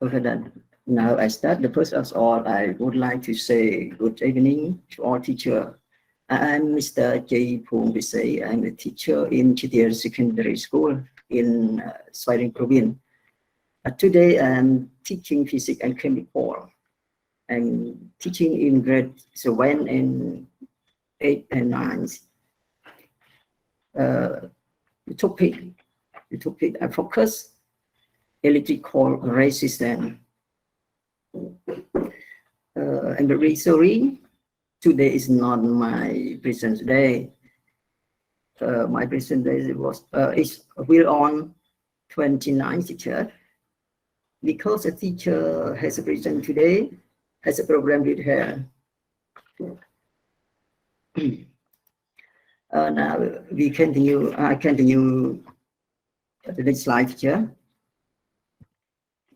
Okay, then now I start. The first of all, I would like to say good evening to all teacher. I'm Mr. J. Phung Visay. I'm a teacher in Chitier Secondary School in Svayring Province. Today I'm teaching physics and chemical. I'm teaching in grade 7 and 8 and 9. The topic I focus electrical resistance. I'm very sorry. Today is not my present day. My present day was will on 29th teacher, because a teacher has a present today, has a program with her. Now we continue. I continue the next slide, teacher.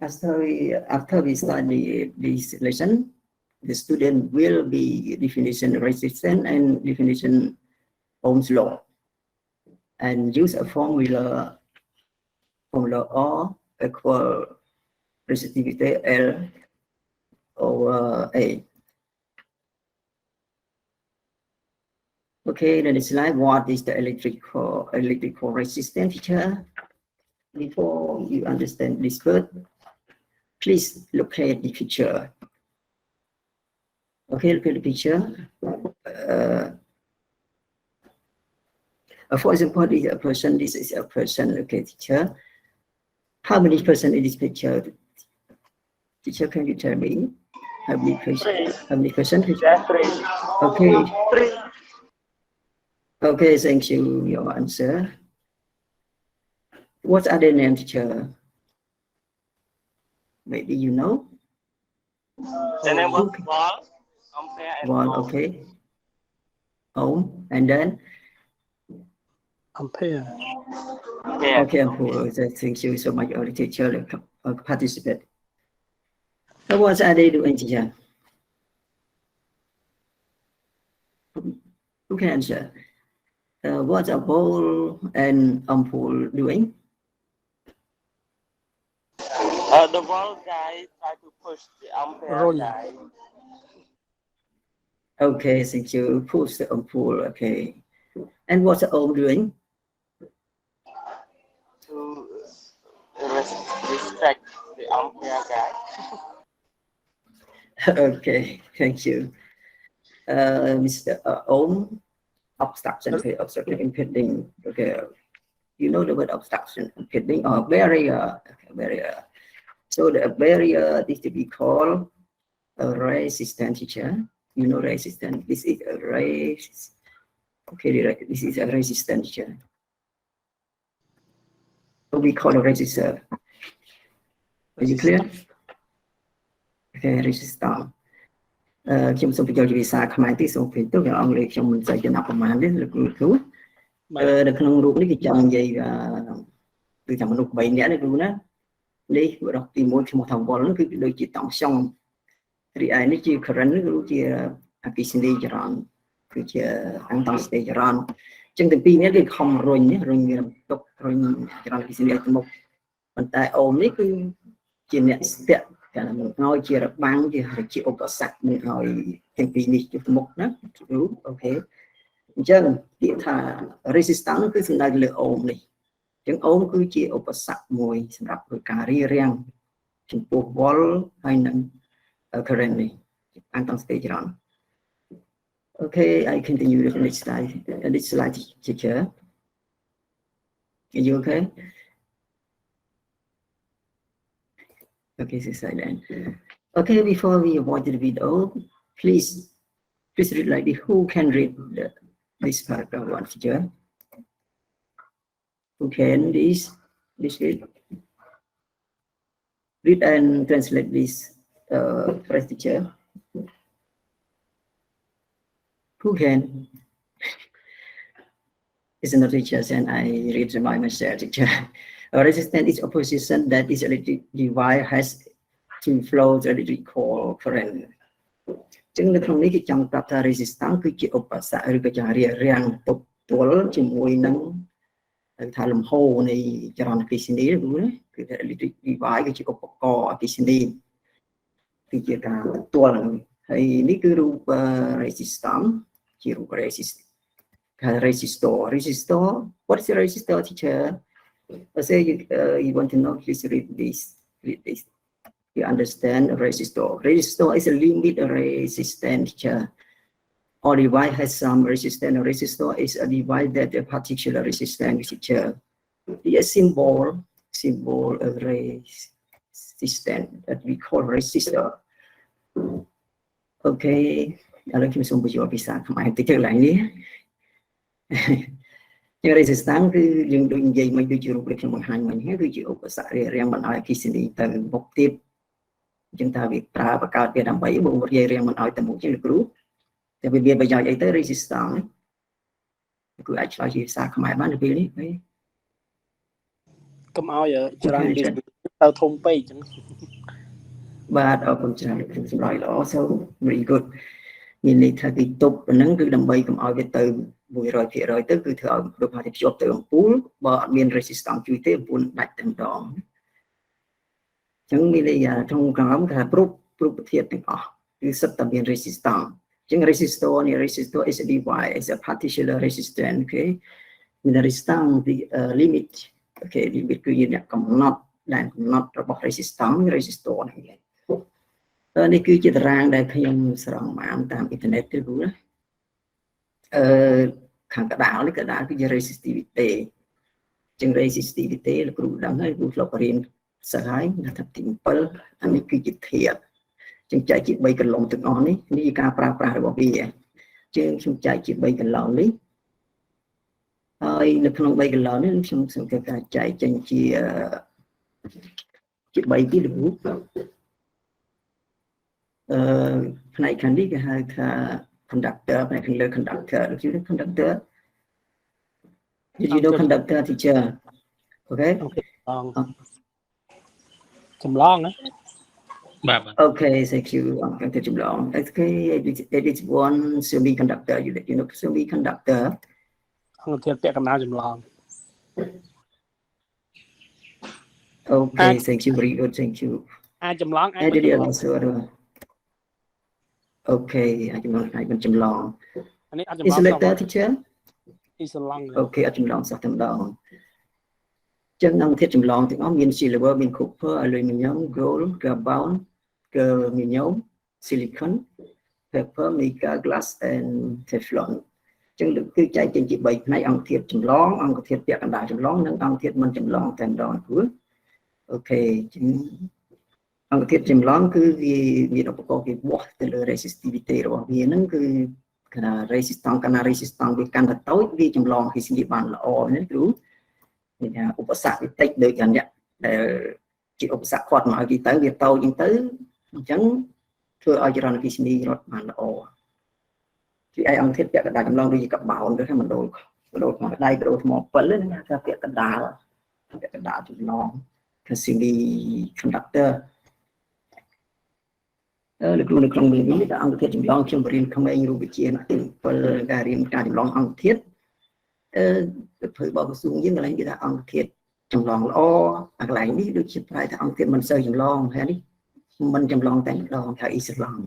After we study this lesson, the student will be definition resistance and definition Ohm's law, and use a formula R equal resistivity L over A. Okay, the next slide. What is the electrical resistance, teacher? Before you understand this word, please look at the picture. Okay, look at the picture. For example, this is a person. Okay, teacher. How many person in this picture? Teacher, can you tell me? How many person? How many person? Okay. Okay, thank you. Your answer. What are the names, teacher? Maybe you know. The name was Volt, Ampere, and Volt, okay. Ohm, and then Ampere. Yeah. okay, Ampere. Thank you so much, all the teacher participate. So what are they doing, teacher? Who can answer? What are Volt and Ampere doing? The Volt guy tried to push the Ampere guy. Okay, thank you. Push the Ampere, okay. And what's Ohm doing? To restrict the Ampere guy. Okay, thank you. Mr. Ohm, obstruction, okay, obstruction impeding. Okay, you know the word obstruction impeding or barrier. Okay, barrier. So the barrier is to be called a resistance, teacher. You know resistance. This is a resistance. Okay, this is a resistance, teacher. So we call a resistor. Are you clear? Okay, resistance. ខ្ញុំសូមបញ្ចូលជាភាសាខ្មែរទីសូមពេលទៅអង់គ្លេសខ្ញុំមិនសូវចំណាប់ប្រមាណទេលោកគ្រូនៅក្នុងរូបនេះគេចង់និយាយគឺថាមនុស្ស3នាក់នេះគ្រូណានេះរកទី1ឈ្មោះថាវល់នោះគឺដូចជាតង់ខ្យងរីឯនេះជា current នេះគឺជាអគ្គិសនីចរន្តគឺជាអង្គតង់ស្ទេចរន្តអញ្ចឹងទាំងពីរនេះគេខំរុញវាទុករុញចរន្តអគ្គិសនីទៅមុខប៉ុន្តែអូមនេះគឺជាអ្នកស្ទាក់តែមិនឲ្យជារបាំងជាឧបសគ្គមិនឲ្យទាំងពីរនេះជួបមុខណាអូខេអញ្ចឹងពាក្យថា resistance គឺសំដៅលើអូមនេះអញ្ចឹងអូមគឺជាឧបសគ្គមួយសម្រាប់ធ្វើការរារាំងចំពោះ volt ហើយនឹង current នេះអង្គតង់ស្ទេចរន្ត Okay, I continue with the next slide, teacher. Are you okay? Okay, so silent. Okay, before we watch the video, please read like this. Who can read this paragraph one, teacher? Who can this read? Read and translate this phrase, teacher. Who can? It's not teacher, and I read by myself, teacher. A resistance is a position that is electric device has to flow the electrical current. ចឹងនៅក្នុងនេះគេចង់ប្រាប់ថា resistance គឺជាឧបសគ្គឬក៏ជារារាំងទប់ទល់ជាមួយនឹង ថាលំហូរនៃចរន្តអគ្គិសនីគឺថា electric device គឺជាឧបករណ៍អគ្គិសនីគឺជាការផ្ទាល់ហើយនេះគឺរូប resistance ជារូប resistor. What is a resistor, teacher? Say you want to know, please read this. You understand a resistor. Resistor is a limit resistance, teacher. All device has some resistance. A resistor is a device that a particular resistance, teacher. The symbol of resistance that we call resistor. Okay. ឥឡូវខ្ញុំសូមបញ្ចូលភាសាខ្មែរតិចទៅឡើងនេះជា resistance គឺយើងដូចនិយាយមិនដូចជារូបដែលខ្ញុំបង្ហាញមិញហ្នឹងគឺជាឧបសគ្គរាំងមិនឲ្យអគ្គិសនីទៅមុខទៀតអញ្ចឹងថាវាប្រើបង្កើតវាដើម្បីបងរាយរាំងមិនឲ្យទៅមុខជាលោកគ្រូតែវាមានប្រយោជន៍អីទៅ resistance គឺអាចឆ្លើយជាភាសាខ្មែរបាននៅពេលនេះកុំឲ្យច្រើនទៅធំពេកអញ្ចឹងបាទអរគុណច្រើនខ្ញុំសម្រាប់ល្អ so very good មានន័យថាទីទប់ប៉ុណ្ណឹងគឺដើម្បីកុំឲ្យវាទៅ100% ទៅគឺធ្វើឲ្យរូបភាពភ្ជាប់ទៅអំពូលបើអត់មាន resistance ជួយទេអំពូលដាច់តែម្ដងអញ្ចឹងមានន័យថាក្នុងក្រោមគេថាគ្រប់ប្រធាតុទាំងអស់គឺសិតតែមាន resistance អញ្ចឹង resistor is a device is a particular resistance okay មាន resistance the limit okay limit គឺអ្នកកំណត់ដែនកំណត់របស់ resistor ហ្នឹងនេះគឺជាតារាងដែលខ្ញុំស្រង់បានតាមអ៊ីនធឺណិតទេគ្រូណាខាងកដាលនេះគឺជា resistivity ចឹង resistivity លោកគ្រូដឹងហើយគ្រូធ្លាប់រៀនសិស្សហើយថាទី7អានេះគឺជាធាតុចឹងចែកជា3កន្លងទាំងអស់នេះជាការប្រើប្រាស់របស់វាចឹងខ្ញុំចែកជា3កន្លងនេះហើយនៅក្នុង3កន្លងនេះខ្ញុំសង្កេតការចែកចេញជា3ទីលោកគ្រូផ្នែកខាងនេះគេហៅថា conductor ផ្នែកខាងលើ conductor ដូចជា conductor Did you know conductor, teacher? Okay. ចម្លងណាបាទ Okay, thank you. ទៅចម្លង Okay, it is one semiconductor. You know semiconductor. អង្គធាតុពាក់កណ្ដាលចម្លង Okay, thank you very good. Thank you. អាចចម្លងអាច Okay, អាចចម្លង អានេះអាចចម្លង Insulator, teacher? អ៊ីសឡង់ Okay អត់ចម្លងសោះតែម្ដងចឹងអង្គធាតុចម្លងទាំងអស់មាន silver មាន copper aluminum gold carbon germanium silicon copper mica glass and teflon ចឹងគឺចែកចេញជា3ផ្នែកអង្គធាតុចម្លងអង្គធាតុពាក់កណ្ដាលចម្លងនិងអង្គធាតុមិនចម្លងតែម្ដងគ្រូអូខេចឹងអង្គធាតុចម្លងគឺវាមានឧបករណ៍គេវាស់ទៅលើ resistivity របស់វាហ្នឹងគឺកាល resistance វាកាន់តែតូចវាចម្លងអគ្គិសនីបានល្អណាគ្រូមានថាឧបសគ្គវាតិចដូចយ៉ាងនេះដែលជាឧបសគ្គគាត់មកឲ្យវាទៅវាតូចអញ្ចឹងធ្វើឲ្យចរន្តអគ្គិសនីរត់បានល្អជាឯអង្គធាតុពាក់កណ្ដាលចម្លងដូចជាកបោនទៅថាមណ្ឌលថ្មដៃក្រូថ្ម7ហ្នឹងថាពាក់កណ្ដាលចម្លងថា semiconductor លោកគ្រូនៅក្នុងមេនេះថាអង្គធាតុចម្លងខ្ញុំរៀនក្មេងរូបវិទ្យាណាទី7ការរៀនការចម្លងអង្គធាតុធ្វើបបក្រសួងយើងកន្លែងគេថាអង្គធាតុចម្លងល្អអាកន្លែងនេះដូចជាប្រែថាអង្គធាតុមិនសូវចម្លងហើយនេះមិនចម្លងតែម្ដងថាអ៊ីស្លង់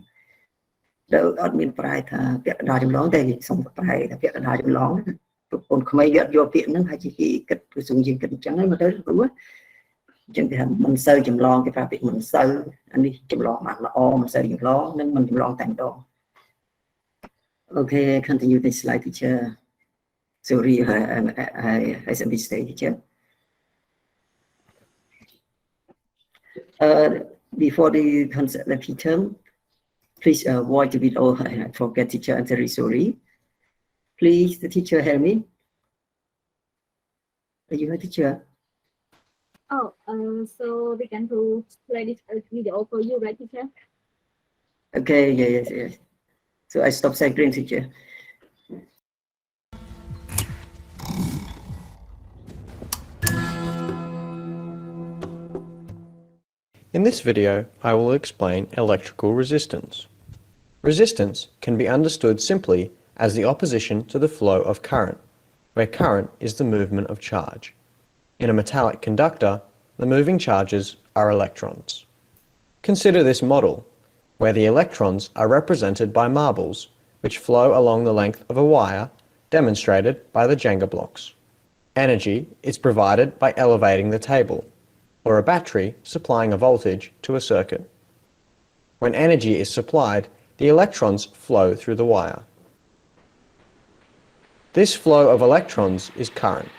ដល់អត់មានប្រែថាពាក់កណ្ដាលចម្លងតែសុំប្រែថាពាក់កណ្ដាលចម្លងប្រពន្ធក្មេងយកពាក្យហ្នឹងហើយជាគេគិតក្រសួងយើងគិតអញ្ចឹងហើយមកទៅគ្រូអញ្ចឹងគេថាមិនសូវចម្លងគេប្រាប់ពាក្យមិនសូវអានេះចម្លងបានល្អមិនសូវចម្លងនិងមិនចម្លងតែម្ដង Okay, continue the slide, teacher. Sorry, I said mistake, teacher. Before the concept, the teacher, please avoid to be all. I forget, teacher. I'm very sorry. Please, the teacher, help me. Are you a teacher? Oh, so we can play this video for you, right, teacher? Okay, yes. So I stop sharing, teacher. In this video, I will explain electrical resistance. Resistance can be understood simply as the opposition to the flow of current. where current is the movement of charge. In a metallic conductor, the moving charges are electrons. Consider this model, where the electrons are represented by marbles, which flow along the length of a wire, demonstrated by the Jenga blocks. Energy is provided by elevating the table, or a battery supplying a voltage to a circuit. When energy is supplied, the electrons flow through the wire. This flow of electrons is current.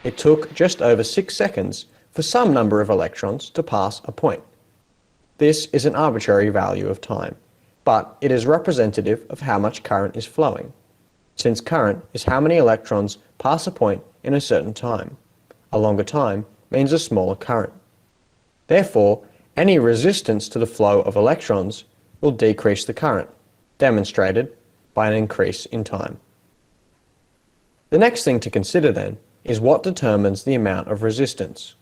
It took just over 6 seconds for some number of electrons to pass a point. This is an arbitrary value of time, but it is representative of how much current is flowing, since current is how many electrons pass a point in a certain time. A longer time means a smaller current. Therefore, any resistance to the flow of electrons will decrease the current, demonstrated by an increase in time. The next thing to consider then is what determines the amount of resistance.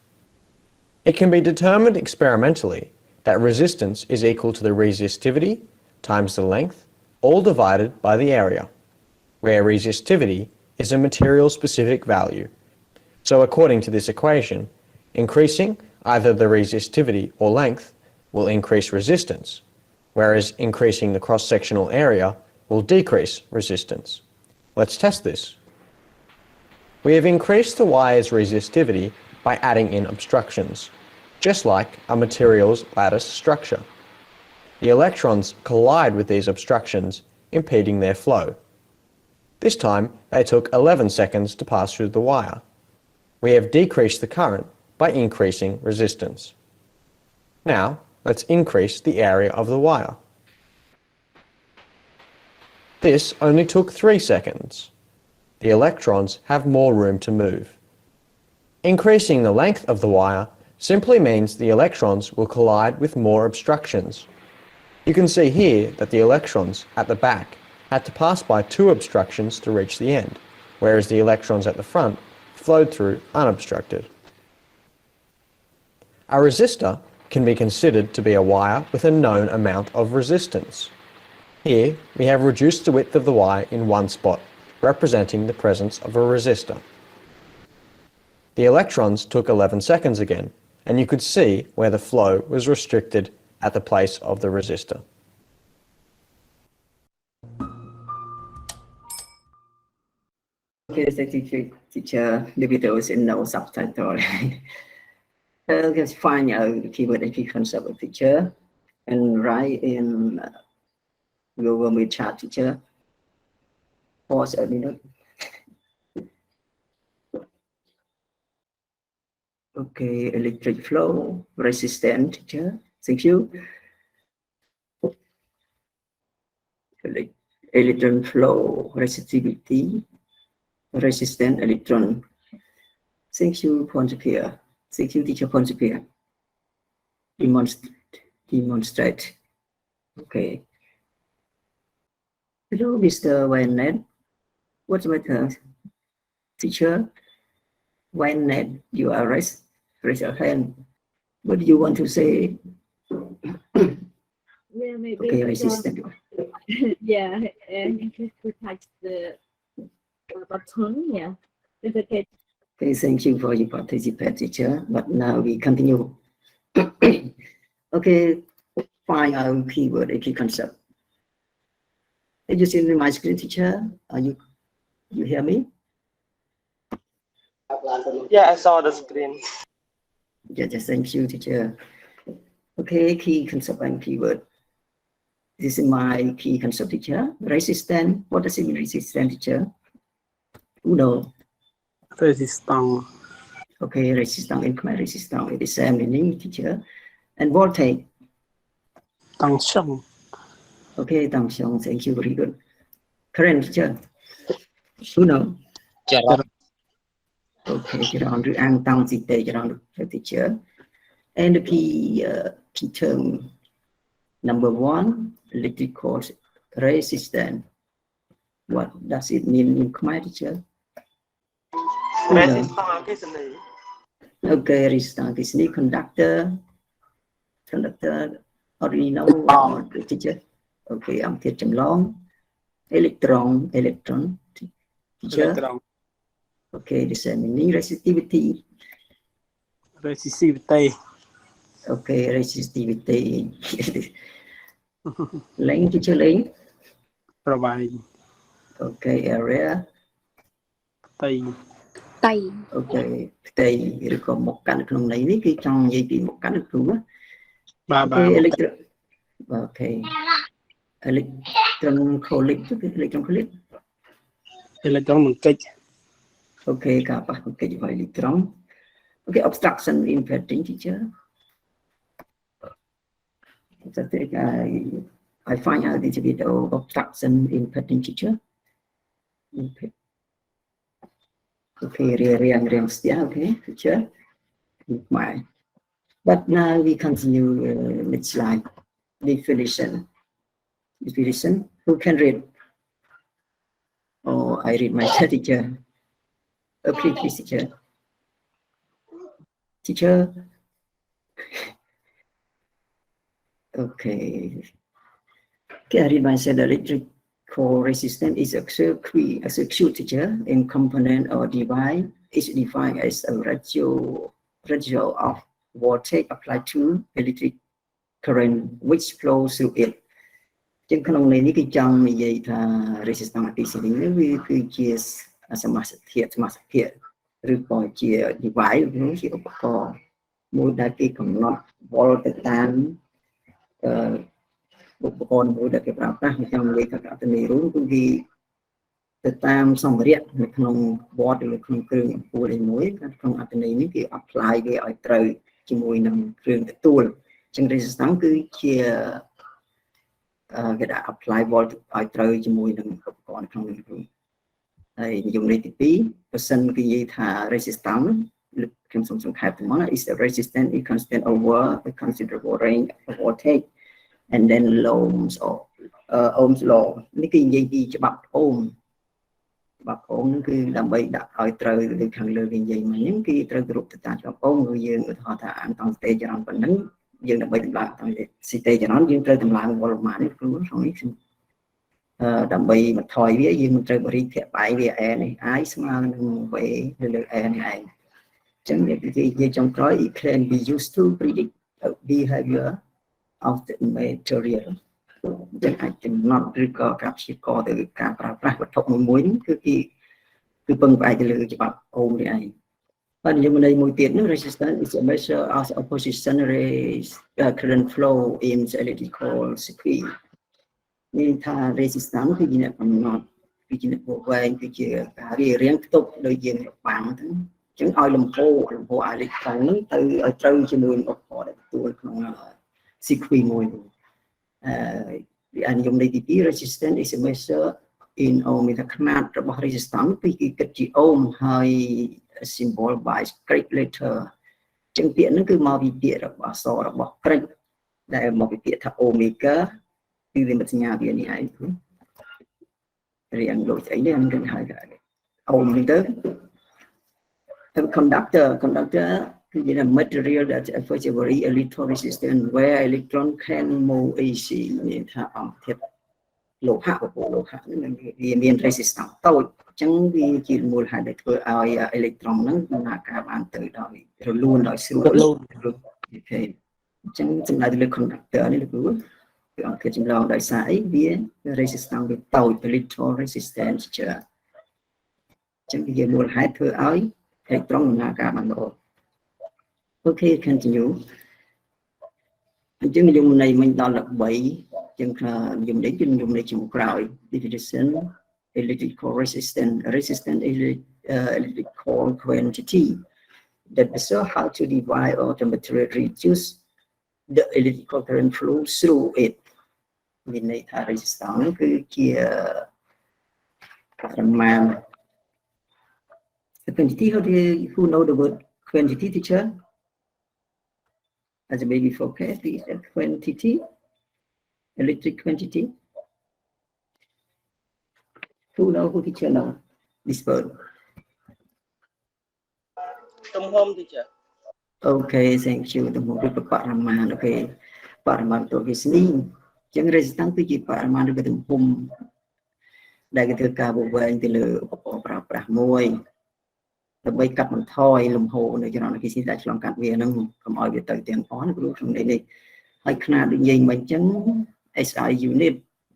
It can be determined experimentally that resistance is equal to the resistivity times the length, all divided by the area, where resistivity is a material-specific value. So according to this equation, increasing either the resistivity or length will increase resistance, whereas increasing the cross-sectional area will decrease resistance. Let's test this. We have increased the wire's resistivity by adding in obstructions, just like a material's lattice structure. The electrons collide with these obstructions, impeding their flow. This time, they took 11 seconds to pass through the wire. We have decreased the current by increasing resistance. Now, let's increase the area of the wire. This only took 3 seconds. The electrons have more room to move. Increasing the length of the wire simply means the electrons will collide with more obstructions. You can see here that the electrons at the back had to pass by 2 obstructions to reach the end, whereas the electrons at the front flowed through unobstructed. A resistor can be considered to be a wire with a known amount of resistance. Here, we have reduced the width of the wire in one spot, representing the presence of a resistor. The electrons took 11 seconds again, and you could see where the flow was restricted at the place of the resistor. Okay, thank you, teacher. The video is in no subtitle. Just find a keyword and key concept of teacher and write in Google Meet chat, teacher. Pause a minute. Okay, electric flow, resistance, teacher. Thank you. Electron flow, resistivity, resistant electron. Thank you, Pontapia. Thank you, teacher Pontapia. Demonstrate. Okay. Hello, Mr. Waynet. What's the matter? Teacher Waynet, you are raise your hand. What do you want to say? Yeah, maybe. Okay, resistant. Yeah, and to touch the button. Yeah, it's okay. Okay, thank you for your participation, teacher. But now we continue. Okay, find our keyword and key concept. Did you see my screen, teacher? Are you hear me? Yeah, I saw the screen. Yeah, just thank you, teacher. Okay, key concept and keyword. This is my key concept, teacher. Resistance. What does it mean, resistance, teacher? Uno. Resistance. Okay, resistance in Khmer, resistance is the same meaning, teacher. And voltage. Tension. Okay, tension. Thank you, very good. Current, teacher. Uno. Okay, around ang tang site around the teacher. And the key term number 1, electrical resistance. What does it mean in Khmer, teacher? Resistance. Okay, resistance is conductor. Already know the teacher. Okay, thiệt chấm long. Electron, teacher. Electron. Okay, the same meaning resistivity. resistivity Okay, resistivity. Length teacher length. ប្រវែង Okay, area. ផ្ទៃ tay Okay, ផ្ទៃឬក៏មុខកាន់នៅក្នុងន័យនេះគឺចង់និយាយពីមុខកាន់នៅគ្រូណា បាទ Okay, electron. Okay. Electron collect គឺ electron collect. អេឡិចត្រូនបង្កិច្ច Okay, ការប៉ះទង្គិចរបស់ electron. Okay, obstruction in impeding teacher. So I find out this video obstruction in impeding teacher. Okay, riang setia. Okay, teacher. Bye. But now we continue next slide. Definition. Who can read? Oh, I read my teacher. Please, teacher. Teacher. Okay. I read myself. The electrical resistance is a circuit teacher in component or device is defined as a ratio of voltage applied to electric current which flows through it. ជាងក្នុងន័យនេះគឺចង់និយាយថា resistance ទីនេះវាគឺជាសមាសធាតុឬក៏ជា device ជាឧបករណ៍មួយដែលគេកំណត់ volt ទៅតាមឧបករណ៍មួយដែលគេប្រើប្រាស់ក្នុងលេខកតនីរួមគឺវាទៅតាមសម្ភារៈនៅក្នុង watt ឬក្នុងគ្រឿងអំពូលមួយក្នុងអត្ថន័យនេះគេ apply វាឲ្យត្រូវជាមួយនឹងគ្រឿងទទួលអញ្ចឹង resistance គឺជាគេដាក់ apply volt ឲ្យត្រូវជាមួយនឹងឧបករណ៍ក្នុងនេះហើយនិយមន័យទី2បើសិនគេនិយាយថា resistance ខ្ញុំសូមសង្ខេបទៅមក is a resistance is constant over a considerable range of voltage and then Ohm's law នេះគឺនិយាយពីច្បាប់អូមហ្នឹងគឺដើម្បីដាក់ឲ្យត្រូវដូចខាងលើគេនិយាយមកហ្នឹងគឺត្រូវគ្រប់ទៅតាមច្បាប់អូមគឺយើងឧទាហរណ៍ថាអានតង់ស្តេចរ៉នប៉ុណ្ណឹងយើងដើម្បីតម្លើងតាមស្តេចរ៉នយើងត្រូវតម្លើងវ៉ុលម៉ានេះព្រោះក្នុងនេះដើម្បីមកថយវាយើងមិនត្រូវបរិធាបាយវា n នេះ i ស្មើនឹង v លើ n នេះឯងអញ្ចឹងនិយាយចុងក្រោយ it can be used to predict the behavior of the material ចឹងអាចកំណត់ឬក៏ការព្យាករណ៍ទៅការប្រើប្រាស់វត្ថុមួយៗគឺពឹងផ្អែកទៅលើច្បាប់អូមនេះឯងបាទនិយមន័យមួយទៀតនោះ resistance is a measure of the opposition current flow in the electrical circuit មានថា resistance គឺជាអ្នកកំណត់គឺជាអ្នកវែងគឺជាការរៀងផ្ទុកដោយយើងបាំងទៅអញ្ចឹងឲ្យលំហូរ electron ហ្នឹងទៅឲ្យត្រូវជាមួយឧបករណ៍ដែលទទួលក្នុង circuit មួយនិយមន័យទី2 resistance is a measure in ohm មានថាຂະຫນາດរបស់ resistance គឺគេគិតជា ohm ហើយ symbol by Greek letter ចឹងពាក្យហ្នឹងគឺមកពីពាក្យរបស់អក្សររបស់ Greek ដែលមកពីពាក្យថា omega គឺវាមិនសញ្ញាវានេះឯងរៀងដូចស្អីនេះគេហៅថា ohm នេះទៅ conductor គឺជា material that offers a very electroresistant where electron can move easy មានថាអង្គធាតុលោហៈហ្នឹងវាមាន resistance តូចអញ្ចឹងវាជាមូលហេតុដែលធ្វើឲ្យ electron ហ្នឹងដំណើរការបានទៅដោយរលូនដោយស្រួលអូខេអញ្ចឹងសំដៅទៅលើ conductor នេះលោកគ្រូគឺអង្គធាតុចម្លងដោយសារអីវា resistance វាតូច electroresistant ជាអញ្ចឹងវាមូលហេតុធ្វើឲ្យ electron ដំណើរការបានល្អOkay, continue. អញ្ចឹងនិយមន័យមិញដល់13ចឹងនិយមន័យគឺនិយមន័យចុងក្រោយ definition electrical resistance is electrical quantity that measures how to divide or temperature reduce the electrical current flow through it មានន័យថា resistance គឺជាប្រមាណ quantity who know the word quantity teacher as a baby forecast is a quantity electric quantity who teacher know this word ទំហំ teacher Okay thank you ទំហំគឺបរិមាណអូខេបរិមាណទៅវាស្នីអញ្ចឹង resistance គឺជាបរិមាណឬក៏ទំហំដែលគេធ្វើការវែងទៅលើឧបករណ៍ប្រើប្រាស់មួយ ដើម្បីកាត់បន្ថយលំហូរនៃចរន្តអគ្គិសនីដែលឆ្លងកាត់វានឹងកុំឲ្យវាទៅទាំងអស់ក្នុងក្នុងនេះហើយຂະຫນາດដូចនិយាយមិនអញ្ចឹង SI unit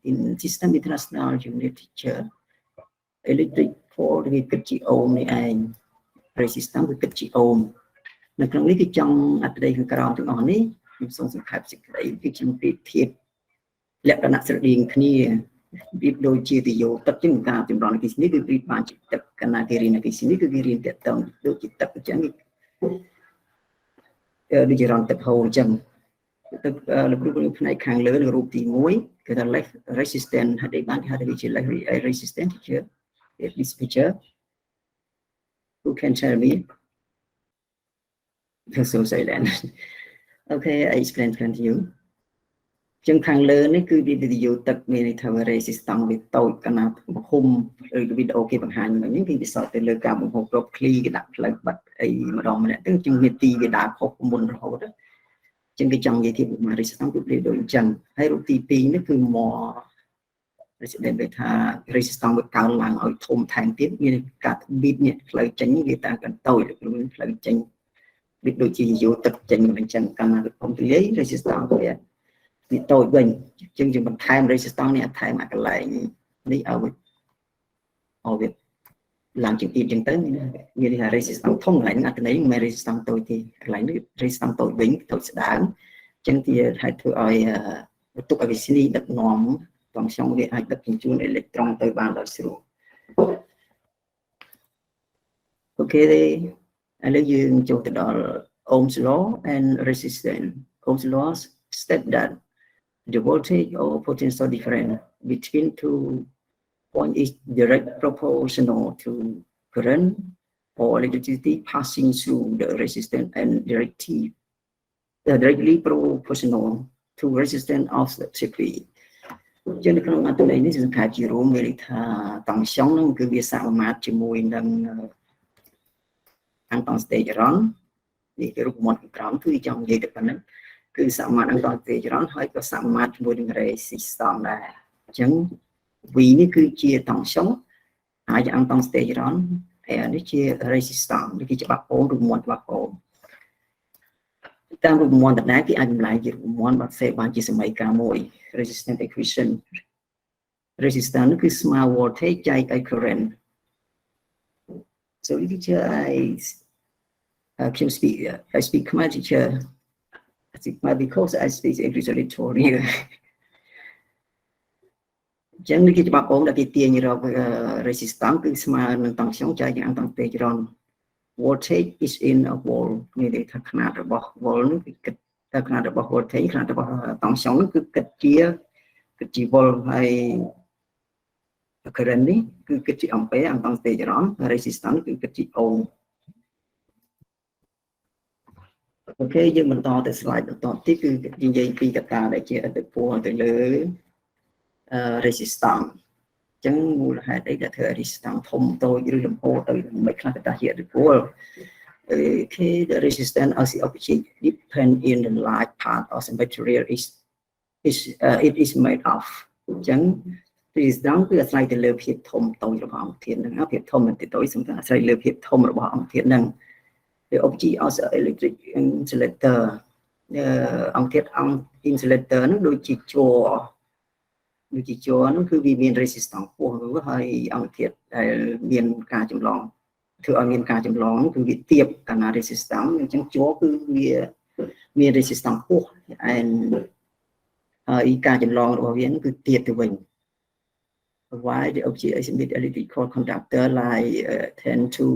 in system international unit teacher electric volt វាគិតជាអូមនេះឯង resistance វាគិតជាអូមនៅក្នុងនេះគឺចង់អត្ថន័យខាងក្រោមទាំងអស់នេះខ្ញុំសូមសង្ខេបសេចក្តីគឺខ្ញុំប្រៀបធៀបលក្ខណៈស្រដៀងគ្នាប្រៀបដូចជាទយោទឹកជាងការចម្លងអគ្គិសនីគឺប្រៀបបានជាទឹកកាលណាគេរៀនអគ្គិសនីគឺគេរៀនតកតងដូចជាទឹកអញ្ចឹងដូចជារនទឹកហូរអញ្ចឹងទឹកលោកគ្រូផ្នែកខាងលើនៅរូបទី1គឺថា less resistant ហើយបានហៅថាវាជា less resistant here this picture who can tell me so silent okay I explain to you ចឹងខាងលើនេះគឺវាទយោទឹកមានន័យថា resistance វាតូចកណាត់បំហុំឬវីដេអូគេបង្ហាញមិញនេះគឺវាសតទៅលើការបំហុំគ្រប់ឃ្លីគេដាក់ផ្លូវបិទអីម្ដងម្នាក់ទៅជាងនាទីវាដើរខុសមុនរហូតចឹងគេចង់និយាយថា resistance គឺដូចអញ្ចឹងហើយរូបទី2នេះគឺ more resident វាថា resistance វាកើនឡើងឲ្យធំថែមទៀតមានការ beat នេះផ្លូវចេញវាតាកាន់តូចឬផ្លូវចេញវាដូចជាយោទឹកចេញអញ្ចឹងកាលណាធំទូលាយ resistance វាតូចវិញជាងបន្ថែម resistance នេះថែមអាកន្លែងនេះឲ្យវាឡើងជាទៀតអញ្ចឹងទៅមានថា resistance ធំកន្លែងអត្ថន័យមិនមែន resistance តូចទេកន្លែងនេះ resistance តូចវិញតូចស្ដើងអញ្ចឹងវាអាចធ្វើឲ្យបន្ទុកអគ្គិសនីដឹកនាំតំខ្យល់វាអាចដឹកជញ្ជូនអេឡិចត្រូនទៅបានដោយស្រួលអូខេឥឡូវយើងចូលទៅដល់ Ohm's law and resistance Ohm's law state that the voltage or potential difference between two points is direct proportional to current or electricity passing through the resistance and directly proportional to resistance of the circuit ជានៅក្នុងអត្ថន័យនេះសង្ខេបជារួមមានន័យថាតង់ខ្យល់នឹងគឺវាសមមាត្រជាមួយនឹងអាំងតង់ស្តេចរ៉ននេះគឺរូបមន្តខាងក្រោមគឺចង់និយាយទៅប៉ុណ្ណឹងគឺសមមាត្រអាំងតង់ស្តេចរ៉នហើយក៏សមមាត្រជាមួយនឹង resistance ដែរអញ្ចឹង V នេះគឺជាតង់ខ្យល់ហើយអាំងតង់ស្តេចរ៉នហើយនេះជា resistance នេះគឺច្បាប់អូមរូបមន្តច្បាប់អូមតាមរូបមន្តដដែលគេអាចចម្លែកជារូបមន្តបាត់សេបានជាសម័យកាលមួយ resistance equation resistance គឺស្មើ voltage ចែកឲ្យ current so teacher I speak Khmer teacher I speak Khmer because I speak English a little here ចឹងនេះគឺច្បាប់អូមដែលគេទាញរក resistance គឺស្មើនឹងតង់ខ្យល់ចែកយ៉ាងតង់ទេចរ៉នvoltage is in a volt មានន័យថាຂະຫນາດរបស់ volt នោះគឺគិតតែຂະຫນາດរបស់ voltage ຂະຫນາດរបស់តង់ខ្យល់នោះគឺគិតជា volt ហើយ current នេះគឺគិតជា ampere អាំងតង់ស្តេចរ៉ន resistance គឺគិតជា ohm អូខេយើងបន្តទៅ slide បន្តទៀតគឺនិយាយពីកត្តាដែលជាឥទ្ធិពលទៅលើ resistance អញ្ចឹងមូលហេតុអីដែលធ្វើ resistance ធំតូចឬលំហូរទៅមិនខ្លះកត្តាជាឥទ្ធិពល Okay, the resistance of the object depend in the large part of the material it is made of អញ្ចឹង resistance គឺអាស្រ័យទៅលើភាពធំតូចរបស់អង្គធាតុហ្នឹងភាពធំមិនតូចសំខាន់អាស្រ័យលើភាពធំរបស់អង្គធាតុហ្នឹង the object of the electric insulator អង្គធាតុអង្គ insulator ហ្នឹងដូចជាជ័រហ្នឹងគឺវាមាន resistance ខ្ពស់ហើយអង្គធាតុដែលមានការចម្លងធ្វើឲ្យមានការចម្លងគឺវាទាបកាលណា resistance អញ្ចឹងជ័រគឺវាមាន resistance ខ្ពស់ហើយការចម្លងរបស់វាគឺទាបទៅវិញ why the object is emit electrical conductor like tend to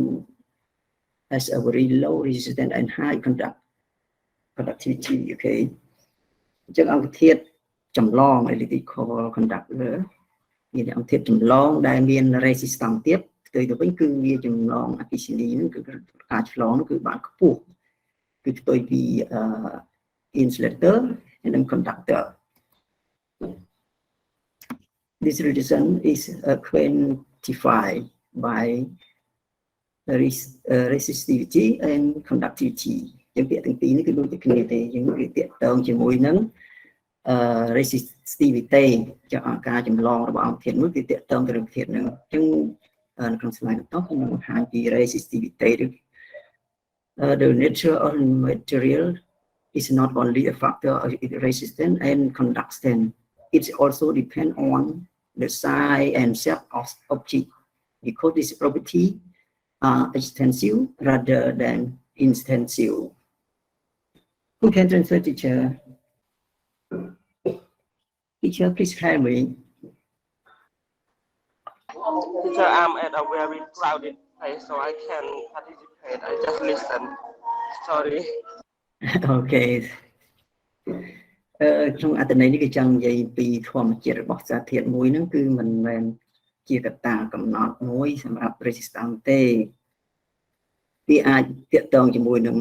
has a very low resistance and high conductivity okay អញ្ចឹងអង្គធាតុចម្លង electrical conductor មានអង្គធាតុចម្លងដែលមាន resistance ទាបផ្ទុយទៅវិញគឺវាចម្លងអគ្គិសនីហ្នឹងគឺការឆ្លងគឺបានខ្ពស់គឺផ្ទុយពី insulator and conductor this resistance is quantified by resistivity and conductivity យើងពាក្យទាំងពីរនេះគឺដូចតែគ្នាទេយើងនិយាយពាក្យតងជាមួយនឹងresistivity ចាការចម្លងរបស់អង្គធាតុនោះគឺតាក់ទងទៅនឹងធាតុហ្នឹងអញ្ចឹង ក្នុង slide បន្តខ្ញុំបង្ហាញពី resistivity the nature of material is not only a factor of its resistance and conductance it also depends on the size and shape of object because this property are extensive rather than intensive. Who can translate, teacher? Teacher, please help me. Teacher, I'm at a very crowded place, so I can participate. I just listen. Sorry. Okay. ក្នុងអត្ថន័យនេះគឺចង់និយាយពីធម្មជាតិរបស់សារធាតុមួយហ្នឹងគឺមិនមែនជាកត្តាកំណត់មួយសម្រាប់ resistance ទេវាអាចទាក់ទងជាមួយនឹង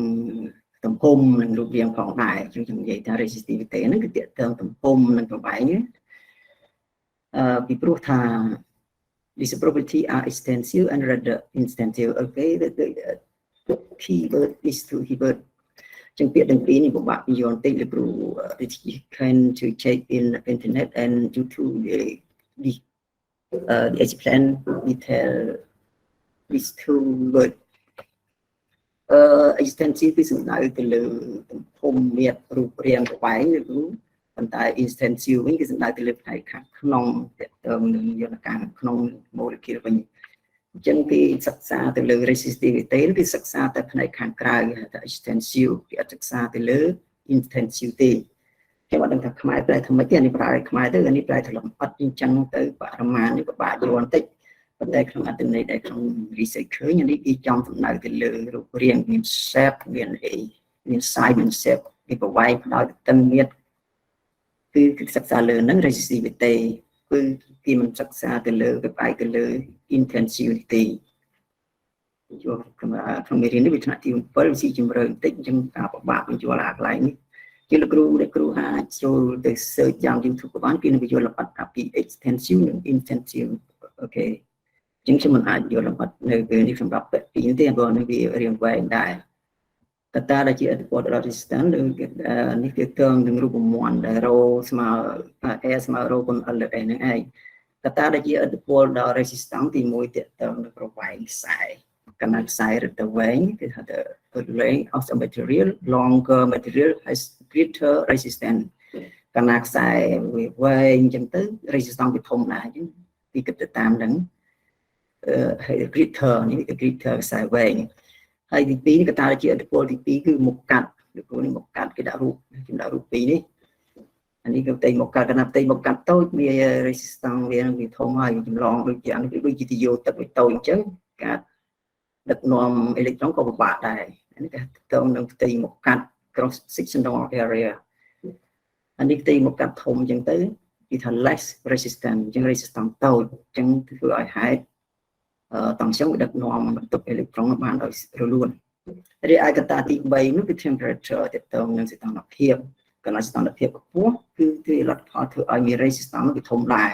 ទំហំនិងរូបរាងផងដែរខ្ញុំនិយាយថា resistivity ហ្នឹងគឺទាក់ទងទំហំនិងប្រវែងពីព្រោះថា this property are extensive and rather intensive. Okay, the keyword is to keyword ចឹងពាក្យទាំងពីរនេះពិបាកយល់បន្តិចព្រោះ it can to check in the internet and due to the explain detail these two words extensive គឺសំដៅទៅលើទំហំមាត្ររូបរាងប្រវែងឬប៉ុន្តែ intensive វិញគឺសំដៅទៅលើផ្នែកខាងក្នុងទាក់ទងនឹងយន្តការក្នុង molecule វិញអញ្ចឹងគេសិក្សាទៅលើ resistivity គឺសិក្សាតែផ្នែកខាងក្រៅថា extensive គេអត់សិក្សាទៅលើ intensive ទេគេមិនដឹងថាខ្មែរប្រែថាម៉េចទេអានេះប្រែខ្មែរទៅអានេះប្រែថាលំអិតអញ្ចឹងទៅបរិមាណនេះពិបាកយល់បន្តិចប៉ុន្តែក្នុងអត្ថន័យដែលក្នុង research ឃើញអានេះគេចំសំដៅទៅលើរូបរាងមាន shape មាន size មាន shape គេប្រវែងផ្ដោយទៅមាត្រគឺសិក្សាលើនឹង resistivity គឺគេមិនសិក្សាទៅលើវាផ្អែកទៅលើ intensity យកក្នុងមេរៀននេះវាថ្នាក់ទី7វាស៊ីជម្រៅបន្តិចអញ្ចឹងការពិបាកបញ្យល់អាកន្លែងនេះជាលោកគ្រូអាចចូលទៅ search យ៉ាង YouTube ក៏បានគេនឹងបញ្យល់លម្អិតថាពី extensive និង intensive អូខេអញ្ចឹងខ្ញុំមិនអាចយល់លម្អិតនៅពេលនេះសម្រាប់ពាក់ពីនេះទេព្រោះនេះវារៀងវែងដែរកត្តាដែលជាឥទ្ធិពលដល់ resistance នេះគឺតើនឹងរូបមន្តដែល rho ស្មើ a ស្មើ rho គុណ l ហ្នឹងឯងកត្តាដែលជាឥទ្ធិពលដល់ resistance ទី1ទាក់ទងនឹងប្រវែងខ្សែកណ្ដាលខ្សែរឹតទៅវែងគឺថា the length of the material longer material has greater resistance កណ្ដាលខ្សែវាវែងអញ្ចឹងទៅ resistance វាធំដែរអញ្ចឹងពីគិតទៅតាមហ្នឹងgreater នេះគឺ greater ខ្សែវែងហើយទី2នេះកត្តាដែលជាឥទ្ធិពលទី2គឺមុខកាត់ឬព្រោះនេះមុខកាត់គេដាក់រូបខ្ញុំដាក់រូបពីរនេះអានេះគឺផ្ទៃមុខកាត់កណ្ដាលផ្ទៃមុខកាត់តូចវា resistance វាធំហើយចម្លងដូចយ៉ាងនេះដូចជាទយោទឹកវាតូចអញ្ចឹងការដឹកនាំអេឡិចត្រូនក៏ពិបាកដែរនេះគេទៅនឹងផ្ទៃមុខកាត់ cross sectional area អានេះផ្ទៃមុខកាត់ធំអញ្ចឹងទៅគេថា less resistant អញ្ចឹង resistance តូចអញ្ចឹងធ្វើឲ្យហេតុតង់ចង់ដឹកនាំបន្ទុកអេឡិចត្រូនបានដោយរលូនរីឯកត្តាទី3នោះគឺ temperature ទាក់ទងនឹងសីតុណ្ហភាពកន្លែងសីតុណ្ហភាពខ្ពស់គឺទីលទ្ធផលធ្វើឲ្យមាន resistance វាធំដែរ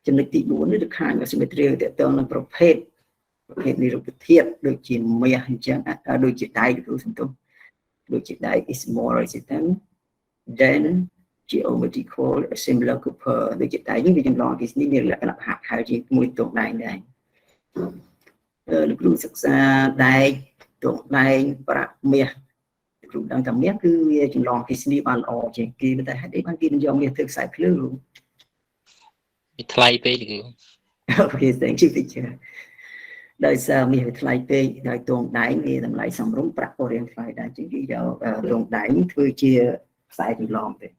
ចំណុចទី4នេះគឺខាង symmetry ទាក់ទងនឹងប្រភេទនៃរូបធាតុដូចជាមាសអញ្ចឹងដូចជាដែកគឺសន្ទុះដូចជាដែក is more resistant than geometrical similar copper ដូចជាដែកនេះវាចម្លងអគ្គិសនីមានលក្ខណៈហាក់ហើយជាមួយទងដែងដែរលោកគ្រូសិក្សាដែកទងដែងប្រាក់មាសលោកគ្រូដឹងថាមាសគឺវាចម្លងអគ្គិសនីបានល្អជាងគេតែហេតុអីបានគេយកមាសធ្វើខ្សែភ្លើងវាថ្លៃពេកលោកគ្រូអូខេ thank you teacher ដោយសារមាសវាថ្លៃពេកដោយទងដែងវាតម្លៃសមរម្យប្រាក់ក៏រៀងថ្លៃដែរជាងគេយកទងដែងធ្វើជាខ្សែចម្លងទេ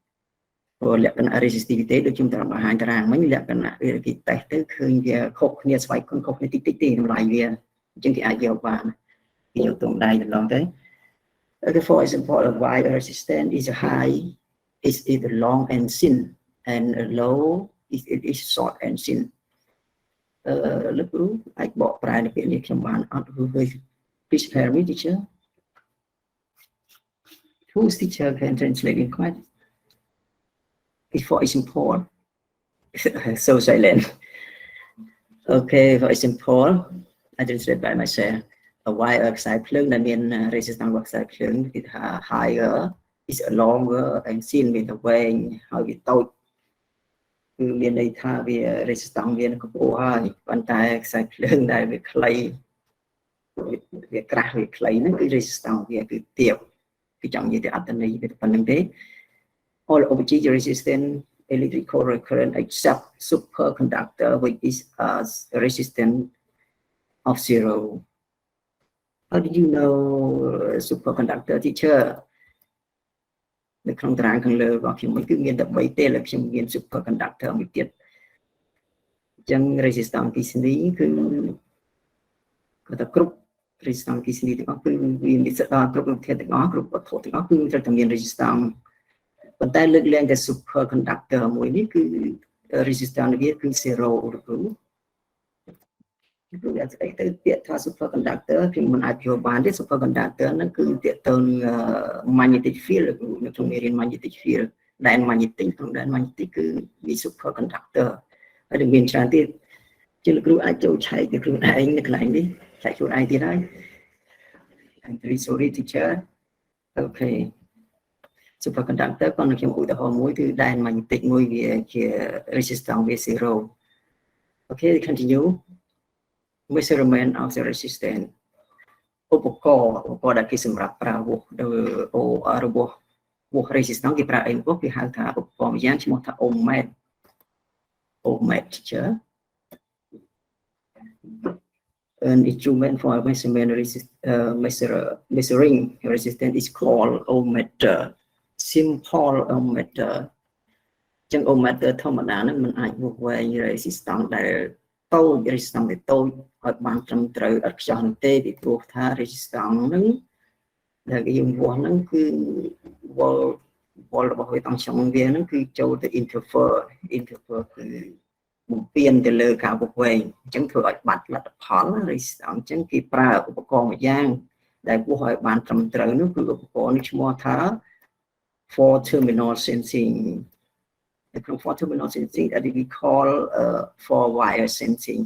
ព្រោះលក្ខណៈ resistivity ដូចខ្ញុំត្រូវបង្ហាញតារាងមិញលក្ខណៈវាគេតេស្តទៅឃើញវាខុសគ្នាស្វ័យគុណខុសគ្នាតិចតិចទេតម្លៃវាអញ្ចឹងគេអាចយកបានគេយកទងដែងចម្លងទៅ for example a wire resistance is high is either long and thin and low it is short and thin លោកគ្រូអាចបកប្រែនៅពាក្យនេះខ្ញុំបានអត់រួច please help me teacher who's teacher can translate in Khmer for example so silent okay for example I translate by myself a wire ខ្សែភ្លើងដែលមាន resistance របស់ខ្សែភ្លើងគឺថា higher is longer and thin មានទៅវែងហើយវាតូច គឺមានន័យថាវា resistance វាកម្ពស់ហើយប៉ុន្តែខ្សែភ្លើងដែលវាខ្លីវាក្រាស់វាខ្លីហ្នឹងគឺ resistance វាគឺទាបគឺចង់និយាយទៅអត្តន័យវាប៉ុណ្្នឹងទេ all object resistant electrical current except superconductor which is resistant of 0. How did you know superconductor teacher? នៅក្នុងតារាងខាងលើរបស់ខ្ញុំគឺមានតែ3ទេแล้วខ្ញុំមាន superconductor មួយទៀតអញ្ចឹង resistance អគ្គិសនីគឺគាត់ថាគ្រប់ resistance អគ្គិសនីទាំងអស់គឺវាមានគ្រប់រូបធាតុទាំងអស់គ្រប់វត្ថុទាំងអស់គឺត្រូវតែមាន resistance ប៉ុន្តែលើកលែងតែ superconductor មួយនេះគឺ resistance វាគឺ 0 ឬគឺវាស្អីទៅពាក្យថា superconductor ខ្ញុំមិនអាចយល់បានទេ superconductor ហ្នឹងគឺទាក់ទង magnetic field នៅក្នុងមេរៀន magnetic field ដែន magnetic ក្នុងដែន magnetic គឺវា superconductor ហើយនឹងមានច្រើនទៀតជាលោកគ្រូអាចចូលឆែកទៅខ្លួនឯងនៅកន្លែងនេះឆែកខ្លួនឯងទៀតហើយ I'm very sorry teacher okay superconductor cònខ្ញុំឧទាហរណ៍មួយគឺដែន magnetic មួយវាជា resistance វា 0 okay continue measurement of the resistance ឧបករណ៍ដែលគេសម្រាប់ប្រើវោះរបស់វោះ resistance គេប្រើអីវោះគេហៅថាឧបករណ៍ម្យ៉ាងឈ្មោះថា ohmmeter an instrument for measurement measuring resistance is called ohmmeter simple ohmmeter ចឹង ohmmeter ធម្មតាហ្នឹងมันអាចវាស់វែង resistance ដែលតូច resistance ដែលតូចឲ្យបានត្រឹមត្រូវឥតខ្ចោះនោះទេពីព្រោះថា resistance ហ្នឹងដែលយើងវាស់ហ្នឹងគឺ volt របស់វាតាមចំវាហ្នឹងគឺចូលទៅ interfere គឺបំពេញទៅលើការវាស់វែងអញ្ចឹងធ្វើឲ្យបាត់លទ្ធផល resistance អញ្ចឹងគេប្រើឧបករណ៍មួយយ៉ាងដែលវាស់ឲ្យបានត្រឹមត្រូវនោះគឺឧបករណ៍នេះឈ្មោះថា four terminal sensing ក្នុង four terminal sensing that we call four wire sensing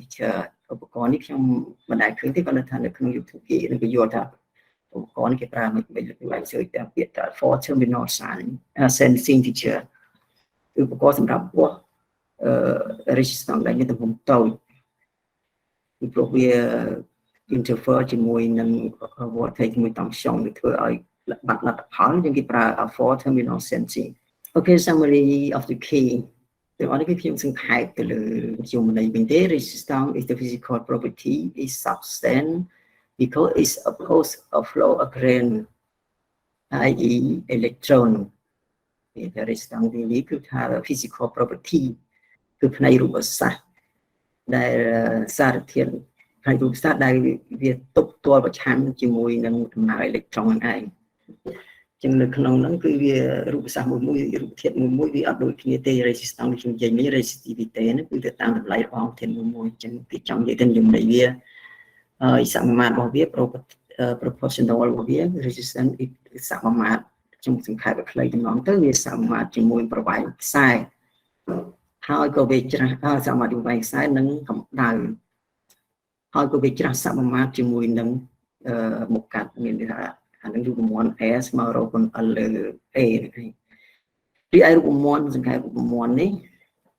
ឧបករណ៍នេះខ្ញុំមិនដែលឃើញទេគាត់ថានៅក្នុង YouTube គេនឹងយល់ថាឧបករណ៍នេះគេប្រើមិនលើកសើចតែពាក្យថា four terminal sensing teacher ឧបករណ៍សម្រាប់វាស់resistance ដែលមានទំហំតូចពីព្រោះវា interfere ជាមួយនឹង voltage មួយតំខ្យង់វាធ្វើឲ្យបាត់លទ្ធផលយើងគេប្រើ four terminal sensing okay summary of the key ទាំងអស់នេះគឺខ្ញុំសង្ខេបទៅលើខ្ញុំន័យវិញទេ resistance is the physical property is substance because it's opposed of flow of current i.e. electron វា resistance នេះគឺថា physical property គឺផ្នែករូបសាស្ត្រដែលសារធាតុផ្នែករូបសាស្ត្រដែលវាទប់ទល់ប្រឆាំងជាមួយនឹងដំណើរអេឡិចត្រូនឯងចឹងនៅក្នុងហ្នឹងគឺវារូបសាស្ត្រមួយរូបធាតុមួយវាអត់ដូចគ្នាទេ resistance ដូចខ្ញុំនិយាយនេះ resistivity ហ្នឹងគឺទៅតាមតម្លៃរបស់ធាតុមួយចឹងគេចង់និយាយទៅខ្ញុំន័យវាហើយសមាមាត្ររបស់វា proportional របស់វា resistance សមាមាត្រខ្ញុំសង្ខេបឲ្យខ្លីចំណងទៅវាសមាមាត្រជាមួយប្រវែងខ្សែហើយក៏វាច្រាស់សមាមាត្រប្រវែងខ្សែនិងកម្ដៅហើយក៏វាច្រាស់សមាមាត្រជាមួយនឹងមុខកាត់មានថាអានឹងរូបមន្ត S ស្មើរគុណ L លើ A នេះរីឯរូបមន្តសង្ខេបរូបមន្តនេះ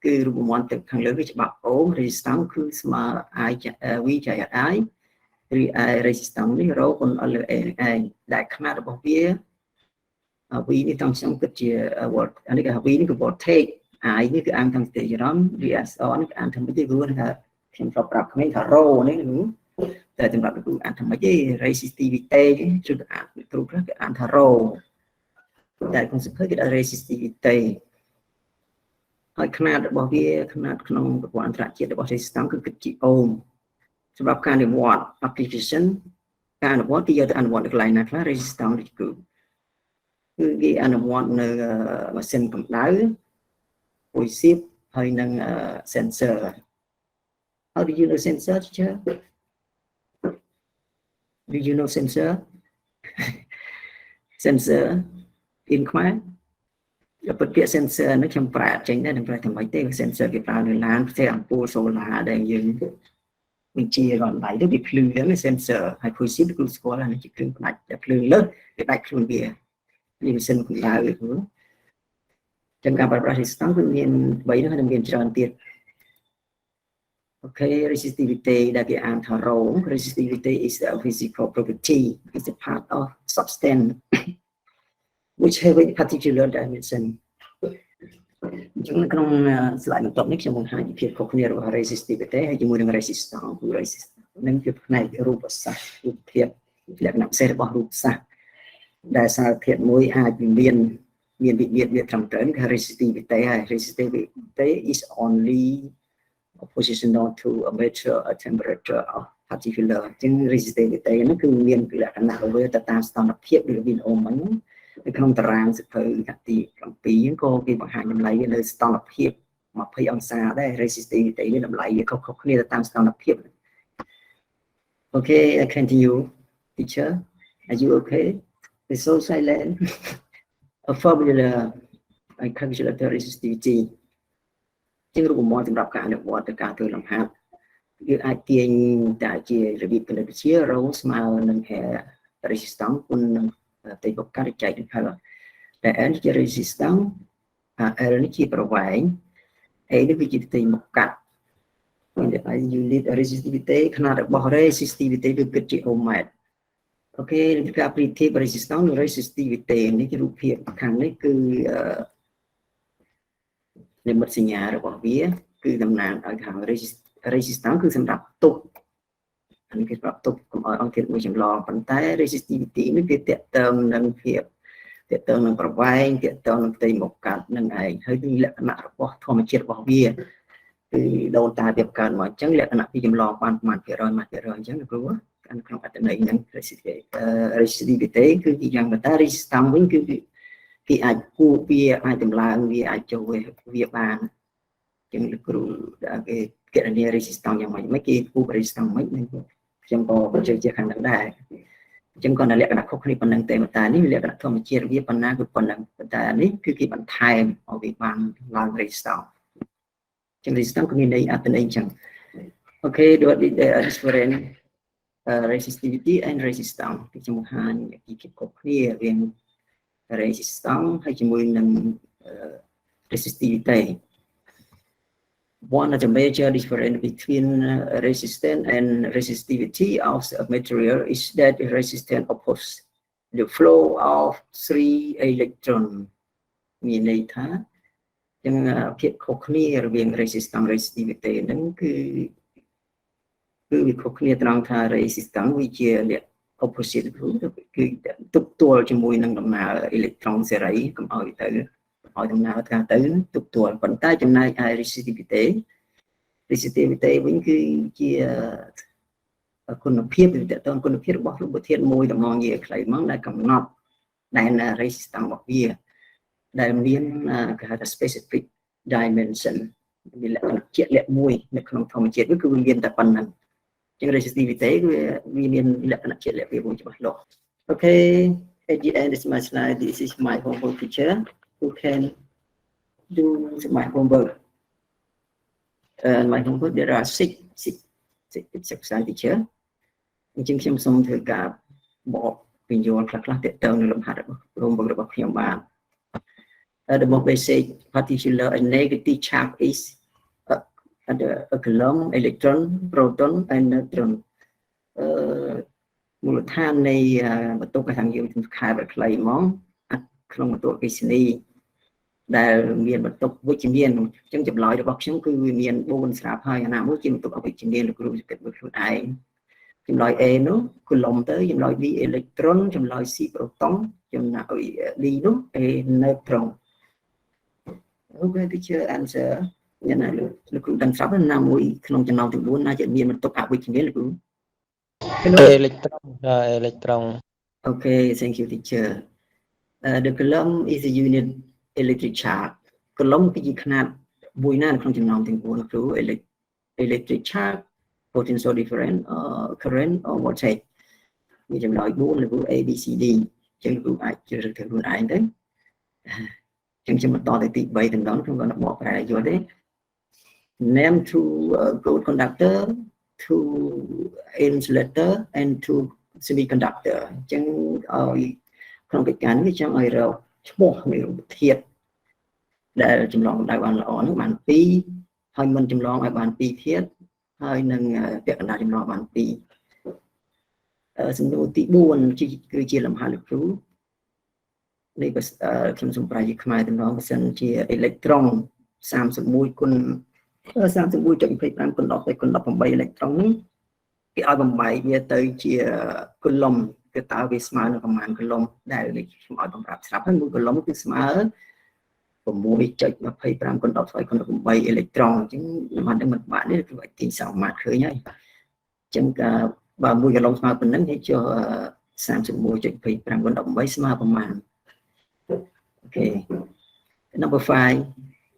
គឺរូបមន្តទឹកខាងលើគឺច្បាប់អូម resistance គឺស្មើ I V ចែក I រីឯ resistance នេះរគុណ L លើ A នេះឯងដែលຂະຫນាត់របស់វា V នេះតាមខ្ញុំគិតជា volt អានេះគឺ V នេះគឺ voltage I នេះគឺអានតាមស្ទេចរ៉ម VSR នេះអានតាមទីគឺថាខ្ញុំធ្លាប់ប្រាប់ក្មេងថា rho នេះតែសម្រាប់គ្រូអានថាម៉េចទេ resistivity ជួយអានគ្រូខ្លះគេអានថា rho តែក្នុងសៀវភៅគេដាក់ resistivity ហើយຂະຫນាត់របស់វាຂະຫນាត់ក្នុងប្រព័ន្ធអន្តរជាតិរបស់ resistance គឺគិតជា ohm សម្រាប់ការអនុវត្ត application ការអនុវត្តគេយកទៅអនុវត្តនៅកន្លែងណាខ្លះ resistance នេះគឺគេអនុវត្តនៅម៉ាស៊ីនកម្ដៅ passive ហើយនឹង sensor How do you know sensor teacher? Do you know sensor? Sensor in ខ្មែរពាក្យ sensor នេះខ្ញុំប្រើចេញដែរមិនប្រើតែមិនទេ sensor គេប្រើនៅឡានផ្សេងអំពូលសូឡាដែលយើងបញ្ជាកន្លែងទៅវាភ្លឺហ្នឹង sensor ហើយ passive គឺស្គាល់ហ្នឹងជាគ្រឿងផ្ដាច់តែភ្លើងលើសវាដាច់ខ្លួនវានេះម៉ាស៊ីនកម្ដៅ Chẳng cả bài resistance của miền bảy nó là miền tròn tiền. Okay, resistivity that the anti-roll. Resistivity is a physical property. It's a part of substance which have a particular dimension. Chúng trong slide một top next trong hai việc củaគ្នារបស់ resistivity ហើយជាមួយនឹង resistance គឺ resistance នឹងជាផ្នែករូបសាស្ត្ររូបភាពលក្ខណៈពិសេសរបស់រូបសាស្ត្រដែលសារធាតុមួយអាចមានវិបត្តិវាត្រឹមត្រូវគឺ resistivity ហើយ resistivity is only oppositional to a measure a temperature of particular ចឹង resistivity ហ្នឹងគឺមានលក្ខណៈវាទៅតាមស្ថានភាពវាមានអូមហ្នឹងនៅក្នុងតារាងសៀវភៅទី7ក៏គេបង្ហាញតម្លៃនៅស្ថានភាព20អង្សាដែរ resistivity មានតម្លៃវាខុសៗគ្នាទៅតាមស្ថានភាព Okay, I continue teacher. Are you okay? It's so silent. A formula I calculate the resistivity. ជារូបមន្តសម្រាប់ការអនុវត្តទៅការធ្វើលំហាត់គឺអាចទាញតែជារបៀបគណិតវិទ្យា ρ ស្មើនឹង resistance គុណនឹងទីបកាចចែកនឹងហើយដែល n ជា resistance l នេះជាប្រវែង a នេះវាជាទីបកាត់ unit resistivity ខនាតរបស់ resistivity គឺគិតជា ohm mètre អូខេការប្រៀបធៀប resistance និង resistivity នេះជារូបភាពខាងនេះគឺនិមិត្តសញ្ញារបស់វាគឺតំណាងឲ្យខាង resistance គឺសម្រាប់ទប់អានេះគេប្រាប់ទប់កុំឲ្យអង្គធាតុមួយចម្លងប៉ុន្តែ resistivity នេះវាតេតើងនឹងភាពតេតើងនឹងប្រវែងតេតើងនឹងផ្ទៃមកកាត់នឹងឯងហើយគឺលក្ខណៈរបស់ធម្មជាតិរបស់វាគឺដូនតាវាកើតមកអញ្ចឹងលក្ខណៈពីចម្លងបានប្រមាណ%អញ្ចឹងគ្រូក្នុងអត្ថន័យហ្នឹង resistivity គឺជាយ៉ាងបន្ត resistance វិញគឺគេអាចគូវាអាចតម្លើងវាអាចចូលវាបានអញ្ចឹងលោកគ្រូដែលគេគណនា resistance យ៉ាងម៉េចគេគូ resistance មិនខ្ញុំក៏បញ្ជាក់ជាខាងហ្នឹងដែរអញ្ចឹងគាត់លក្ខណៈខុសគ្នាប៉ុណ្ណឹងតែប៉ុន្តែនេះលក្ខណៈធម្មជាតិវាប៉ុណ្ណាគឺប៉ុណ្ណឹងប៉ុន្តែនេះគឺគេបន្ថែមឲ្យវាបានឡើង resistance អញ្ចឹង resistance គឺមានន័យអត្ថន័យអញ្ចឹង Okay, there are different resistivity and resistance ពីចំហាញពីគេខុសគ្នាវា resistance ហើយជាមួយនឹង resistivity. One of the major difference between resistance and resistivity of a material is that the resistance opposes the flow of 3 electrons. មានន័យថាចឹងភាពខុសគ្នារវាង resistance resistivity ហ្នឹងគឺវាខុសគ្នាត្រង់ថា resistance វាជា opposite គឺទប់ទល់ជាមួយនឹងដំណើរ electron សេរីកុំឲ្យទៅឲ្យដំណើរថាទៅទប់ទល់ប៉ុន្តែចំណែកឯ resistivity វិញគឺជាគុណភាពវាតើតគុណភាពរបស់រូបធាតុមួយតំងនិយាយខ្លីមកដែលកំណត់ដែល resistance របស់វាដែលមានគេហៅថា specific dimension មានលក្ខណៈជាក់លាក់មួយនៅក្នុងធម្មជាតិវាគឺវាមានតែប៉ុណ្ណឹងជាង resistivity វាមានលក្ខណៈជាក់លាក់វាមួយច្បាស់លាស់ Okay, at the end is my slide. This is my homework teacher who can do my homework. My homework there are six exercise teacher. អញ្ចឹងខ្ញុំសូមធ្វើការបកពន្យល់ខ្លះៗទាក់ទងនឹងលំហាត់របស់ខ្ញុំបាន The most basic particular and negative charge is a coulomb, electron, proton and neutron. មូលដ្ឋាននៃបន្ទុកខាងយើងខែប្រខ្លីហ្មងក្នុងបន្ទុកអគ្គិសនីដែលមានបន្ទុកវិជ្ជមានអញ្ចឹងចម្លើយរបស់ខ្ញុំគឺវាមាន4ស្រាប់ហើយអាណាមួយជាបន្ទុកអវិជ្ជមានលោកគ្រូគិតមើលខ្លួនឯងចម្លើយ A នោះ coulomb ទៅចម្លើយ B electron ចម្លើយ C proton ចម្លើយ D នោះ A neutron. Okay, teacher answer យ៉ាងណាលោកគ្រូដឹងស្រាប់ណាមួយក្នុងចំណោមទាំង4ណាជាមានបន្ទុកអវិជ្ជមានលោកគ្រូ electron. Okay, thank you teacher. The coulomb is a unit electric charge. Coulomb គឺជាຂະຫນាតមួយណានៅក្នុងចំណោមទាំង4គ្រូ electric charge, potential difference, current or voltage. មានចម្លើយ4លោកគ្រូ A B C D អញ្ចឹងគ្រូអាចជ្រើសរើសខ្លួនឯងទៅអញ្ចឹងខ្ញុំបន្តទៅទី3ទាំងដល់ខ្ញុំក៏បកប្រែយល់ទេ Name to gold conductor, to insulator and to semiconductor អញ្ចឹងឲ្យក្នុងកិច្ចការនេះខ្ញុំឲ្យរកឈ្មោះនៃរូបធាតុ ដែលចម្លងដៅបានល្អហ្នឹងបាន2ហើយមិនចម្លងឲ្យបាន2ទៀតហើយនឹងពាក់កណ្ដាលចម្លងបាន2សំណួរទី4គឺជាលំហាត់លោកគ្រូនេះខ្ញុំសូមប្រាយជាខ្មែរតំណងបើសិនជាអេឡិចត្រូន31គុណ 31.25 គុណ10ទៅគុណ18អេឡិចត្រូននេះគេឲ្យបំបែកវាទៅជាគូឡុំគឺតើវាស្មើនឹងប្រមាណគូឡុំដែលខ្ញុំឲ្យបំប្រាប់ស្រាប់ហើយ1គូឡុំគឺស្មើ 6.25 គុណ10ស្វ័យគុណ8អេឡិចត្រូនអញ្ចឹងមិនដឹងមិនបាក់នេះគឺឲ្យទាញសោម៉ាត់ឃើញហើយអញ្ចឹងបើ1គូឡុំស្មើប៉ុណ្ណឹងគេចុះ 31.25 គុណ18ស្មើប្រមាណ Okay. Number 5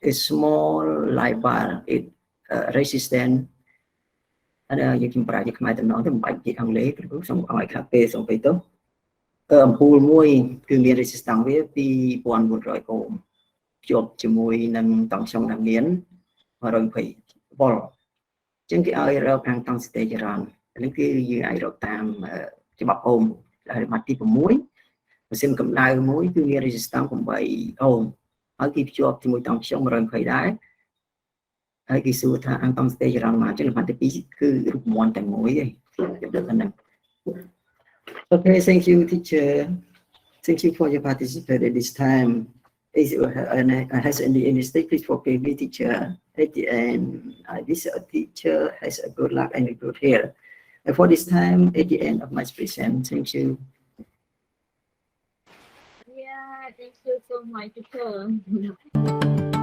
is small light bulb. It resistant. យើងខ្ញុំប្រើជាខ្មែរតំណងទៅមិនបាច់ជាអង់គ្លេសព្រោះសូមឲ្យខាពេសូមទៅអំពូលមួយគឺមាន resistance វា2900អូមភ្ជាប់ជាមួយនឹងតង់ស្យុងដែលមាន120 វ៉ុលអញ្ចឹងគេឲ្យរកខាងតង់ស្តេចរ៉ាន់នេះគឺយើងអាចរកតាមច្បាប់អូមហើយម៉ាត់ទី6ម៉ាស៊ីនកម្ដៅមួយគឺមាន resistance 8អូមហើយគេភ្ជាប់ជាមួយតង់ខ្យង120ដែរហើយគេសួរថាអង្គតង់ស្តេចរ៉ាន់មកចឹងលំហាត់ទី2គឺរូបមន្តតែមួយទេខ្ញុំដឹងហ្នឹង Okay, thank you teacher. Thank you for your participation at this time. Has any mistake, please forgive me, teacher. At the end, this teacher has a good luck and a good hair. And for this time, at the end of my present, thank you. Yeah, thank you so much, teacher.